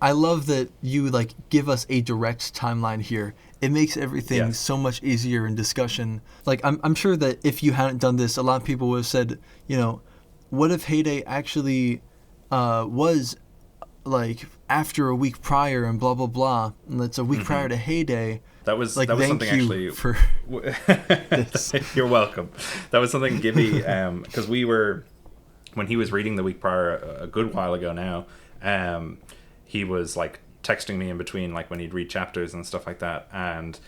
I love that you like give us a direct timeline here. It makes everything Yes. so much easier in discussion. Like I'm sure that if you hadn't done this, a lot of people would have said, you know, what if Heyday actually was like after a week prior and blah blah blah, and it's a week prior to Heyday. Like That was something thank you actually. for this. You're welcome. That was something Gibby, because we were, when he was reading the week prior a good while ago now, he was like texting me in between, like when he'd read chapters and stuff like that, and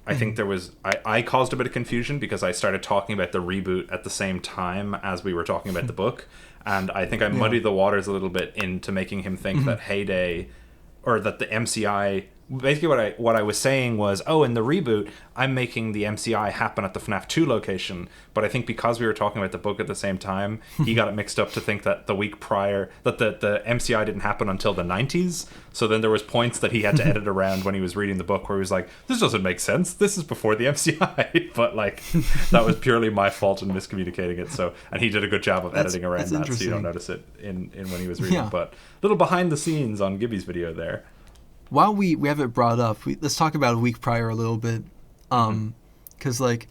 I think there was I caused a bit of confusion because I started talking about the reboot at the same time as we were talking about the book, and I think I Yeah. muddied the waters a little bit into making him think that Heyday, or that the MCI, basically what I was saying was, oh, in the reboot I'm making the MCI happen at the FNAF 2 location, but I think because we were talking about the book at the same time, he got it mixed up to think that the week prior that the MCI didn't happen until the 90s. So then there was points that he had to edit around when he was reading the book where he was like, this doesn't make sense, this is before the MCI. But like, that was purely my fault in miscommunicating it. So, and he did a good job of editing around that's that, so you don't interesting. notice it in when he was reading. Yeah. But little behind the scenes on Gibby's video there. While we have it brought up, let's talk about a week prior a little bit, because like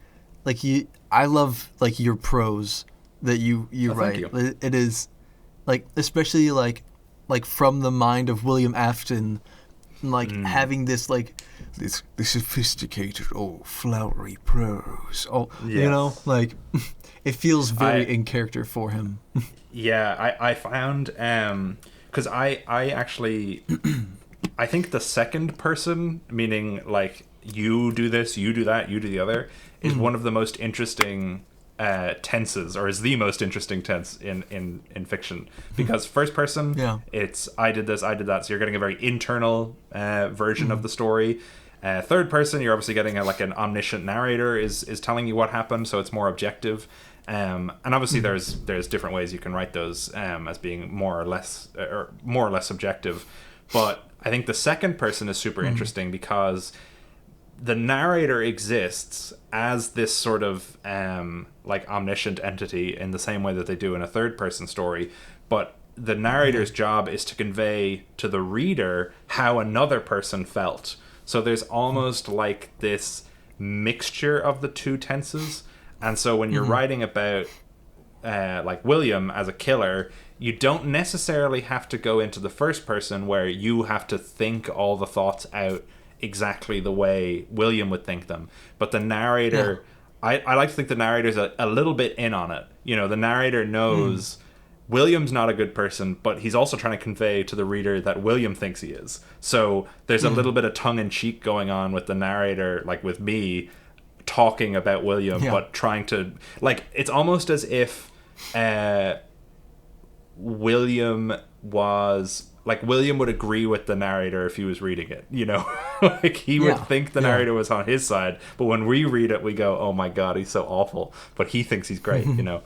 you, I love like your prose that you Oh, thank write. you. It is like especially like from the mind of William Afton, like having this like this sophisticated, oh flowery prose, oh you know Yes. like it feels very I in character for him. Yeah, I found, because I actually, I think the second person, meaning like you do this, you do that, you do the other, is one of the most interesting tenses, or is the most interesting tense in fiction. Because first person, Yeah. it's I did this, I did that, so you're getting a very internal version of the story. Third person, you're obviously getting like an omniscient narrator is telling you what happened, so it's more objective. And obviously there's different ways you can write those, as being more or less subjective. But I think the second person is super interesting because the narrator exists as this sort of like omniscient entity in the same way that they do in a third person story, but the narrator's job is to convey to the reader how another person felt. So there's almost like this mixture of the two tenses. And so when you're writing about like William as a killer, you don't necessarily have to go into the first person where you have to think all the thoughts out exactly the way William would think them. But the narrator, I like to think the narrator's a little bit in on it. You know, the narrator knows William's not a good person, but he's also trying to convey to the reader that William thinks he is. So there's a little bit of tongue-in-cheek going on with the narrator, like with me, talking about William, Yeah. but trying to, like, it's almost as if William was like, William would agree with the narrator if he was reading it, you know. Like he would Yeah. think the Yeah. narrator was on his side, but when we read it we go, oh my god, he's so awful, but he thinks he's great, you know.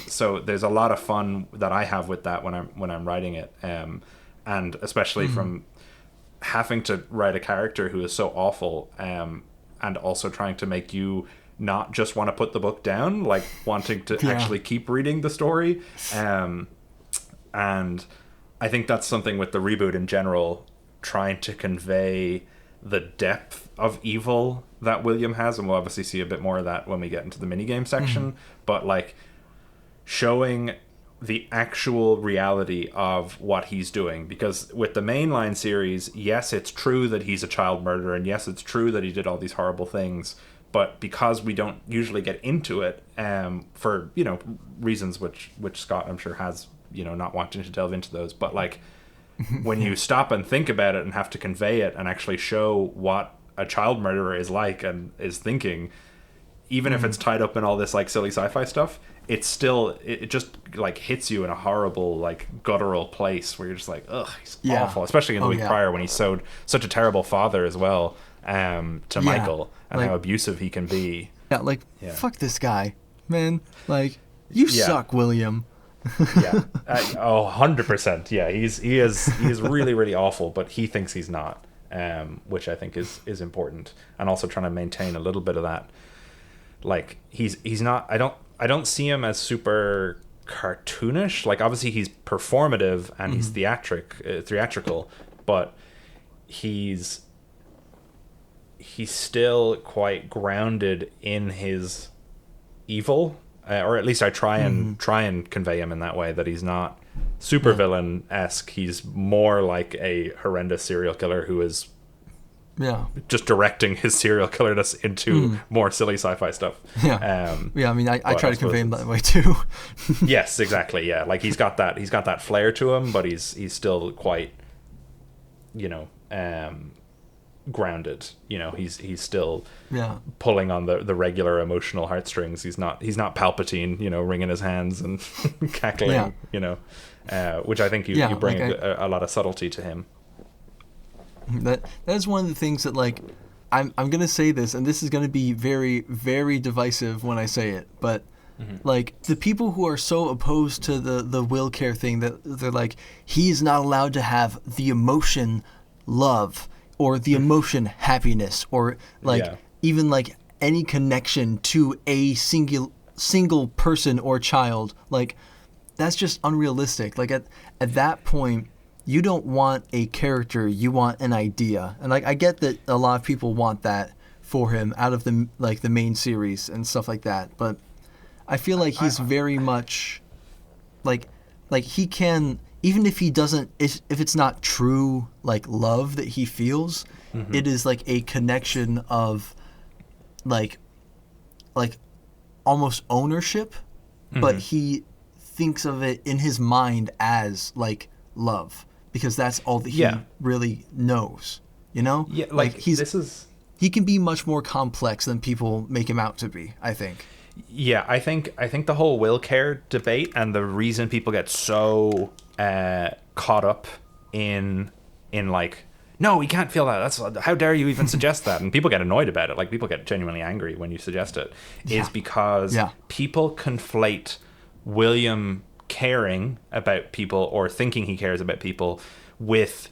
So there's a lot of fun that I have with that when I'm writing it, and especially from having to write a character who is so awful, and also trying to make you not just want to put the book down, like wanting to actually keep reading the story. And I think that's something with the reboot in general, trying to convey the depth of evil that William has, and we'll obviously see a bit more of that when we get into the minigame section, but like showing the actual reality of what he's doing. Because with the mainline series, yes, it's true that he's a child murderer, and yes, it's true that he did all these horrible things, but because we don't usually get into it, for, you know, reasons which Scott, I'm sure, has, you know, not wanting to delve into those, but like when you stop and think about it and have to convey it and actually show what a child murderer is like and is thinking, even if it's tied up in all this like silly sci-fi stuff, it's still, it just like hits you in a horrible, like guttural place where you're just like, ugh, he's awful. Especially in the week prior when he showed such a terrible father as well, to Michael, and like, how abusive he can be. Yeah, like fuck this guy, man. Like you suck, William. Yeah. 100%. Yeah, he is really, really awful, but he thinks he's not, which I think is important, and also trying to maintain a little bit of that. Like he's not. I don't see him as super cartoonish. Like obviously he's performative and he's theatrical, but he's still quite grounded in his evil, or at least I try and convey him in that way, that he's not supervillain-esque. He's more like a horrendous serial killer who is just directing his serial killerness into more silly sci-fi stuff. I mean, I try to convey him that way too. Yes, exactly. Yeah, like he's got that flair to him, but he's still quite, grounded. He's still pulling on the regular emotional heartstrings. He's not Palpatine, wringing his hands and cackling. Which I think you bring a lot of subtlety to him. That is one of the things that, like, I'm gonna say this, and this is gonna be very, very divisive when I say it, but like, the people who are so opposed to the WillCare thing, that they're like, he's not allowed to have the emotion love, or the emotion happiness, or even like any connection to a single person or child. Like, that's just unrealistic. Like, at that point, you don't want a character, you want an idea. And like, I get that a lot of people want that for him out of the main series and stuff like that, but I feel like he's very much like he can, even if he doesn't, if it's not true like love that he feels, it is like a connection of like almost ownership, but he thinks of it in his mind as like love, because that's all that he really knows, Yeah, like he can be much more complex than people make him out to be, I think. Yeah, I think the whole WillCare debate, and the reason people get so caught up in like, no, he can't feel that. That's, how dare you even suggest that? And people get annoyed about it. Like, people get genuinely angry when you suggest it. Is because people conflate William caring about people, or thinking he cares about people, with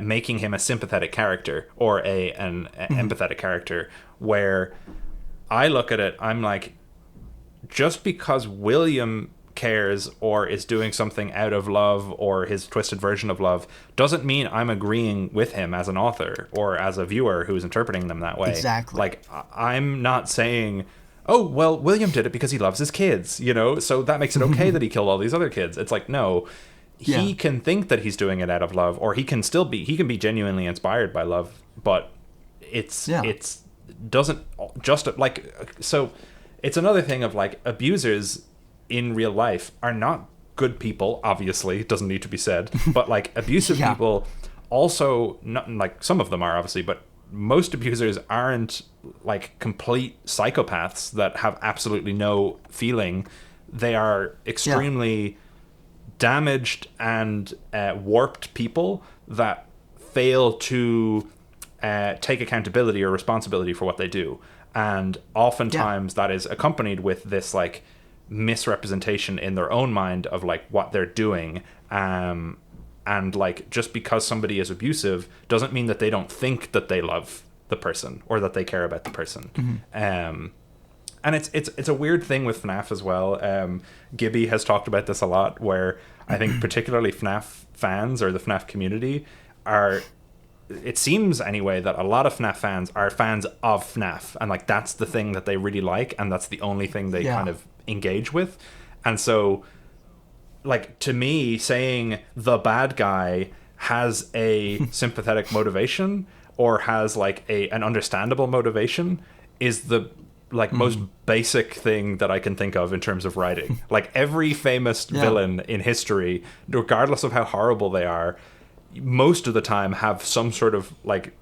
making him a sympathetic character, or an empathetic character. Where I look at it, I'm like, just because William cares or is doing something out of love, or his twisted version of love, doesn't mean I'm agreeing with him as an author or as a viewer who's interpreting them that way. Exactly. Like, I'm not saying, oh, well, William did it because he loves his kids, so that makes it okay that he killed all these other kids. It's like, no, he can think that he's doing it out of love, or he can be genuinely inspired by love, but it's doesn't just, like, so it's another thing of, like, abusers in real life are not good people, obviously, it doesn't need to be said, but like, abusive people also, not, like, some of them are obviously, but most abusers aren't like complete psychopaths that have absolutely no feeling. They are extremely damaged and warped people that fail to take accountability or responsibility for what they do, and oftentimes that is accompanied with this like misrepresentation in their own mind of like what they're doing, and like, just because somebody is abusive doesn't mean that they don't think that they love the person or that they care about the person. And it's a weird thing with FNAF as well. Gibby has talked about this a lot, where I think particularly FNAF fans, or the FNAF community, are, it seems anyway, that a lot of FNAF fans are fans of FNAF, and like, that's the thing that they really like, and that's the only thing they kind of engage with. And so, like, to me, saying the bad guy has a sympathetic motivation, or has like an understandable motivation, is the like most basic thing that I can think of in terms of writing. Like, every famous villain in history, regardless of how horrible they are, most of the time have some sort of like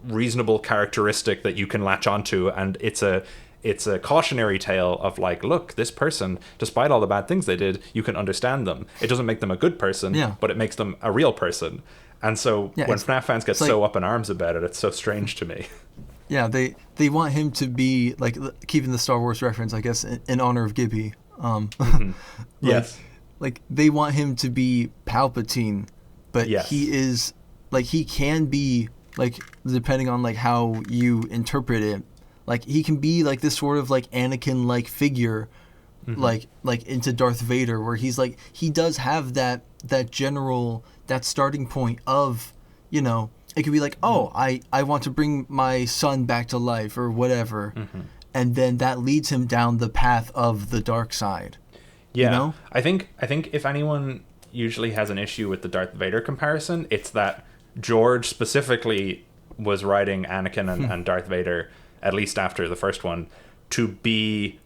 reasonable characteristic that you can latch onto, and it's a cautionary tale of like, look, this person, despite all the bad things they did, you can understand them. It doesn't make them a good person, but it makes them a real person. And so when FNAF fans get so up in arms about it, it's so strange to me. Yeah, they want him to be like, keeping the Star Wars reference, I guess, in honor of Gibby. Yes. Like, they want him to be Palpatine, but he is like, he can be like, depending on like how you interpret it, like, he can be like this sort of like Anakin like figure, like into Darth Vader, where he's like, he does have that general, that starting point of, you know, it could be like, oh, I want to bring my son back to life or whatever. And then that leads him down the path of the dark side. Yeah. You know? I think if anyone usually has an issue with the Darth Vader comparison, it's that George specifically was writing Anakin and Darth Vader, at least after the first one, to be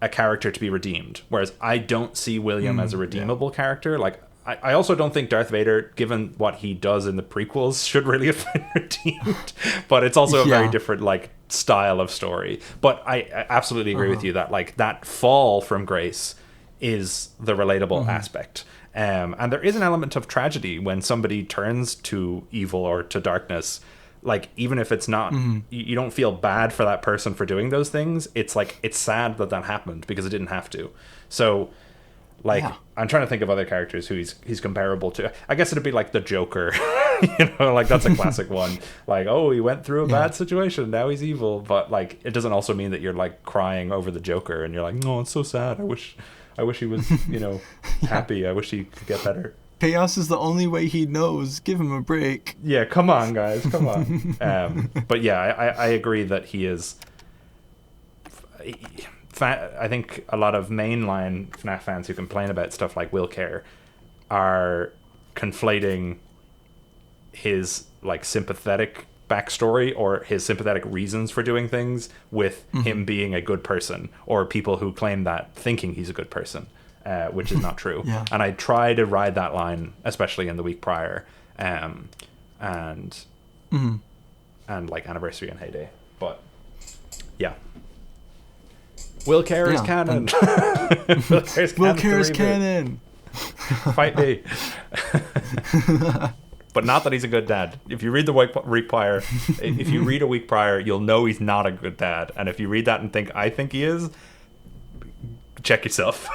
a character to be redeemed. Whereas I don't see William as a redeemable character. Like, I also don't think Darth Vader, given what he does in the prequels, should really have been redeemed. But it's also a very different, like, style of story. But I absolutely agree with you that, like, that fall from grace is the relatable aspect. And there is an element of tragedy when somebody turns to evil or to darkness. Like, even if it's not, you don't feel bad for that person for doing those things. It's like, it's sad that happened because it didn't have to. So, like, I'm trying to think of other characters who he's comparable to. I guess it'd be like the Joker. You know, like, that's a classic one. Like, oh, he went through a bad situation, now he's evil. But, like, it doesn't also mean that you're, like, crying over the Joker and you're like, no, it's so sad. I wish he was, you know, happy. I wish he could get better. Chaos is the only way he knows. Give him a break. Yeah, come on, guys, come on. But yeah, I agree that he is. I think a lot of mainline FNAF fans who complain about stuff like WillCare are conflating his, like, sympathetic backstory or his sympathetic reasons for doing things with him being a good person, or people who claim that thinking he's a good person. Which is not true. And I try to ride that line, especially in the week prior, and like Anniversary and Heyday. But yeah, WillCare is canon. WillCare is canon. Fight me. But not that he's a good dad. If you read the week prior, if you read a week prior, you'll know he's not a good dad. And if you read that and think I think he is, check yourself.